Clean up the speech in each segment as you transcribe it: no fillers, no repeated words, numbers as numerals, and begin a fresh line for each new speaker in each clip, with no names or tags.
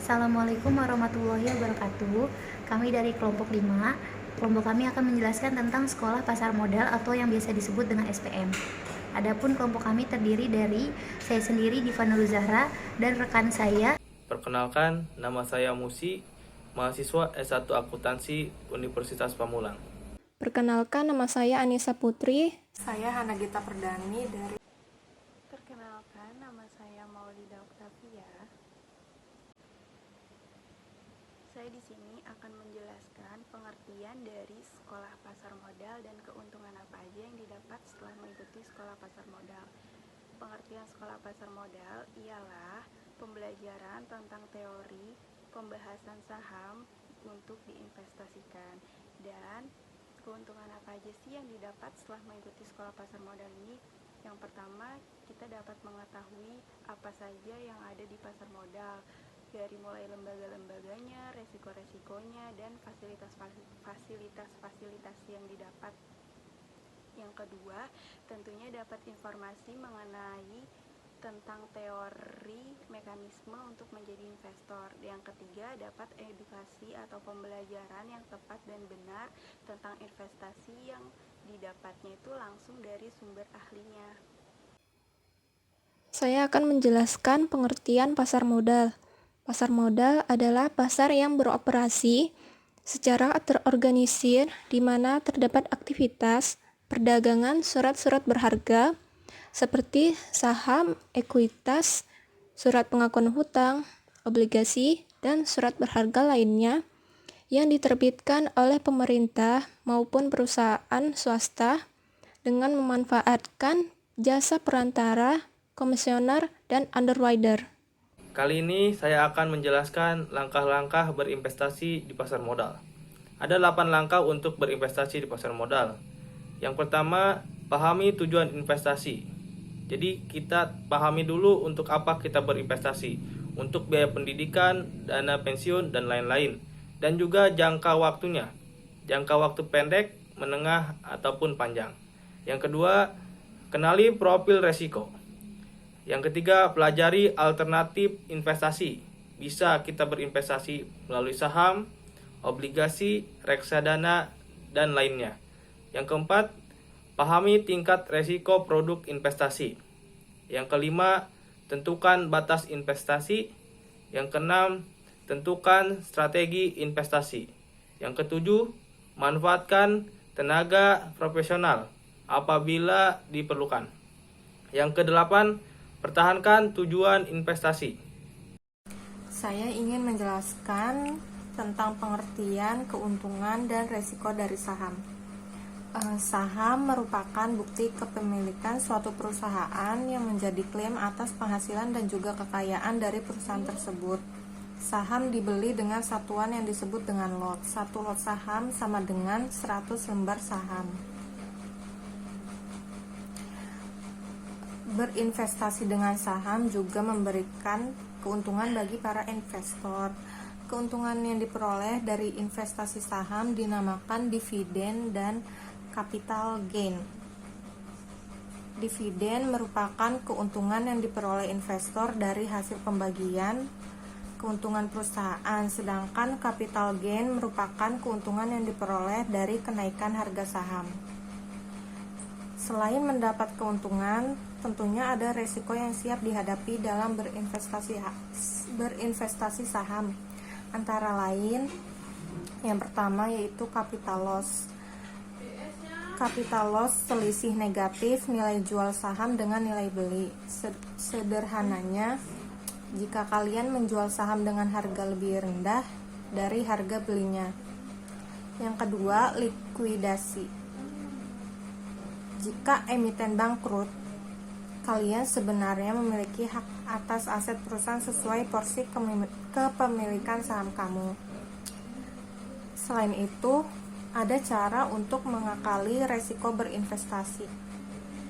Assalamualaikum warahmatullahi wabarakatuh. Kami dari kelompok 5. Kelompok kami akan menjelaskan tentang sekolah pasar modal atau yang biasa disebut dengan SPM. Adapun kelompok kami terdiri dari saya sendiri Diva Nurul Zahra dan rekan saya.
Perkenalkan, nama saya Musi, mahasiswa S1 Akuntansi Universitas Pamulang.
Perkenalkan, nama saya Anissa Putri.
Saya Hana Gita Perdani dari.
Perkenalkan, nama saya Maulida Oktavia. Saya di sini akan menjelaskan pengertian dari sekolah pasar modal dan keuntungan apa aja yang didapat setelah mengikuti sekolah pasar modal. Pengertian sekolah pasar modal ialah pembelajaran tentang teori pembahasan saham untuk diinvestasikan. Dan keuntungan apa aja sih yang didapat setelah mengikuti sekolah pasar modal ini? Yang pertama, kita dapat mengetahui apa saja yang ada di pasar modal, dari mulai lembaga-lembaganya, resiko-resikonya, dan fasilitas-fasilitas yang didapat. Yang kedua, tentunya dapat informasi mengenai tentang teori mekanisme untuk menjadi investor. Yang ketiga, dapat edukasi atau pembelajaran yang tepat dan benar tentang investasi yang didapatnya itu langsung dari sumber ahlinya.
Saya akan menjelaskan pengertian pasar modal. Pasar modal adalah pasar yang beroperasi secara terorganisir di mana terdapat aktivitas perdagangan surat-surat berharga seperti saham, ekuitas, surat pengakuan hutang, obligasi, dan surat berharga lainnya yang diterbitkan oleh pemerintah maupun perusahaan swasta dengan memanfaatkan jasa perantara, komisioner, dan underwriter.
Kali ini saya akan menjelaskan langkah-langkah berinvestasi di pasar modal. Ada 8 langkah untuk berinvestasi di pasar modal. Yang pertama, pahami tujuan investasi. Jadi kita pahami dulu untuk apa kita berinvestasi. Untuk biaya pendidikan, dana pensiun, dan lain-lain. Dan juga jangka waktunya. Jangka waktu pendek, menengah, ataupun panjang. Yang kedua, kenali profil resiko. Yang ketiga, pelajari alternatif investasi. Bisa kita berinvestasi melalui saham, obligasi, reksadana, dan lainnya. Yang keempat, pahami tingkat resiko produk investasi. Yang kelima, tentukan batas investasi. Yang keenam, tentukan strategi investasi. Yang ketujuh, manfaatkan tenaga profesional apabila diperlukan. Yang kedelapan, pertahankan tujuan investasi.
Saya ingin menjelaskan tentang pengertian, keuntungan, dan resiko dari saham. Saham merupakan bukti kepemilikan suatu perusahaan yang menjadi klaim atas penghasilan dan juga kekayaan dari perusahaan tersebut. Saham dibeli dengan satuan yang disebut dengan lot. Satu lot saham sama dengan 100 lembar saham. Berinvestasi dengan saham juga memberikan keuntungan bagi para investor. Keuntungan yang diperoleh dari investasi saham dinamakan dividen dan capital gain. Dividen merupakan keuntungan yang diperoleh investor dari hasil pembagian keuntungan perusahaan, sedangkan capital gain merupakan keuntungan yang diperoleh dari kenaikan harga saham. Selain mendapat keuntungan, tentunya ada resiko yang siap dihadapi dalam berinvestasi saham. Antara lain, yang pertama yaitu capital loss. Capital loss selisih negatif nilai jual saham dengan nilai beli. Sederhananya, jika kalian menjual saham dengan harga lebih rendah dari harga belinya. Yang kedua, likuidasi. Jika emiten bangkrut, kalian sebenarnya memiliki hak atas aset perusahaan sesuai porsi kepemilikan saham kamu. Selain itu, ada cara untuk mengakali resiko berinvestasi,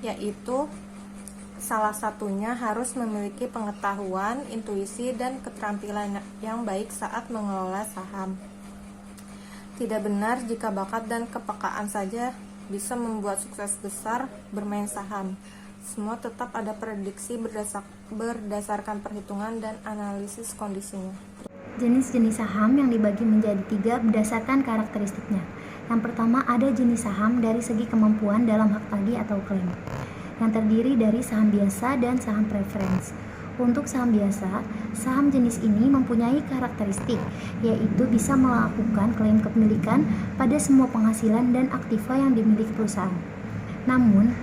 yaitu salah satunya harus memiliki pengetahuan, intuisi, dan keterampilan yang baik saat mengelola saham. Tidak benar jika bakat dan kepekaan saja bisa membuat sukses besar bermain saham. Semua tetap ada prediksi berdasarkan perhitungan dan analisis kondisinya.
Jenis-jenis saham yang dibagi menjadi 3 berdasarkan karakteristiknya. Yang pertama ada jenis saham dari segi kemampuan dalam hak tagih atau klaim, yang terdiri dari saham biasa dan saham preference. Untuk saham biasa, saham jenis ini mempunyai karakteristik, yaitu bisa melakukan klaim kepemilikan pada semua penghasilan dan aktiva yang dimiliki perusahaan. Namun,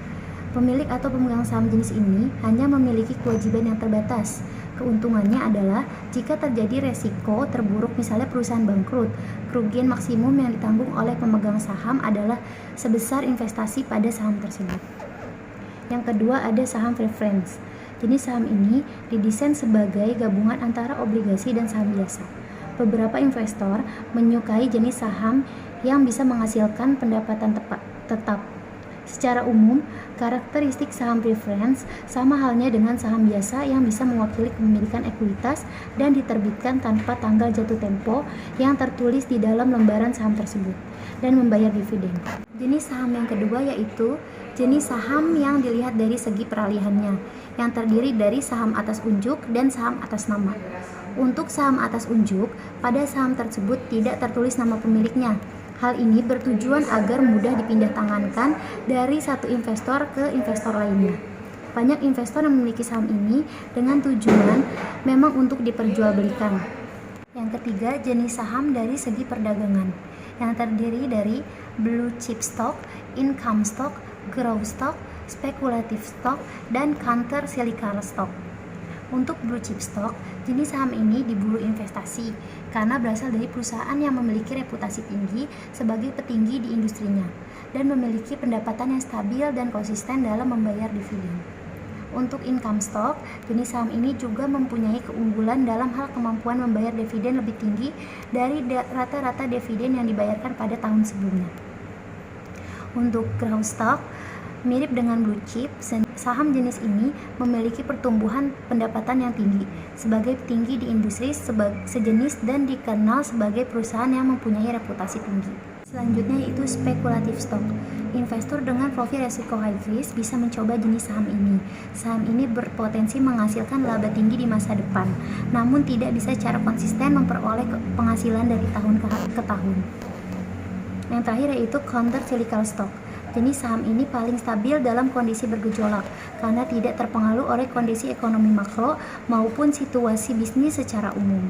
pemilik atau pemegang saham jenis ini hanya memiliki kewajiban yang terbatas. Keuntungannya adalah jika terjadi resiko terburuk, misalnya perusahaan bangkrut, kerugian maksimum yang ditanggung oleh pemegang saham adalah sebesar investasi pada saham tersebut. Yang kedua ada saham preference. Jenis saham ini didesain sebagai gabungan antara obligasi dan saham biasa. Beberapa investor menyukai jenis saham yang bisa menghasilkan pendapatan tetap. Secara umum, karakteristik saham preference sama halnya dengan saham biasa yang bisa mewakili kepemilikan ekuitas dan diterbitkan tanpa tanggal jatuh tempo yang tertulis di dalam lembaran saham tersebut dan membayar dividen. Jenis saham yang kedua yaitu jenis saham yang dilihat dari segi peralihannya, yang terdiri dari saham atas unjuk dan saham atas nama. Untuk saham atas unjuk, pada saham tersebut tidak tertulis nama pemiliknya. Hal ini bertujuan agar mudah dipindah tangankan dari satu investor ke investor lainnya. Banyak investor yang memiliki saham ini dengan tujuan memang untuk diperjualbelikan. Yang ketiga, jenis saham dari segi perdagangan, yang terdiri dari blue chip stock, income stock, growth stock, speculative stock, dan counter cyclical stock. Untuk blue chip stock, jenis saham ini diburu investasi karena berasal dari perusahaan yang memiliki reputasi tinggi sebagai petinggi di industrinya dan memiliki pendapatan yang stabil dan konsisten dalam membayar dividen. Untuk income stock, jenis saham ini juga mempunyai keunggulan dalam hal kemampuan membayar dividen lebih tinggi dari rata-rata dividen yang dibayarkan pada tahun sebelumnya. Untuk growth stock, mirip dengan blue chip, saham jenis ini memiliki pertumbuhan pendapatan yang tinggi sebagai petinggi di industri sejenis dan dikenal sebagai perusahaan yang mempunyai reputasi tinggi. Selanjutnya yaitu speculative stock. Investor dengan profil resiko high risk bisa mencoba jenis saham ini. Saham ini berpotensi menghasilkan laba tinggi di masa depan, namun tidak bisa secara konsisten memperoleh penghasilan dari tahun ke tahun. Yang terakhir yaitu counter cyclical stock. Jenis saham ini paling stabil dalam kondisi bergejolak karena tidak terpengaruh oleh kondisi ekonomi makro maupun situasi bisnis secara umum.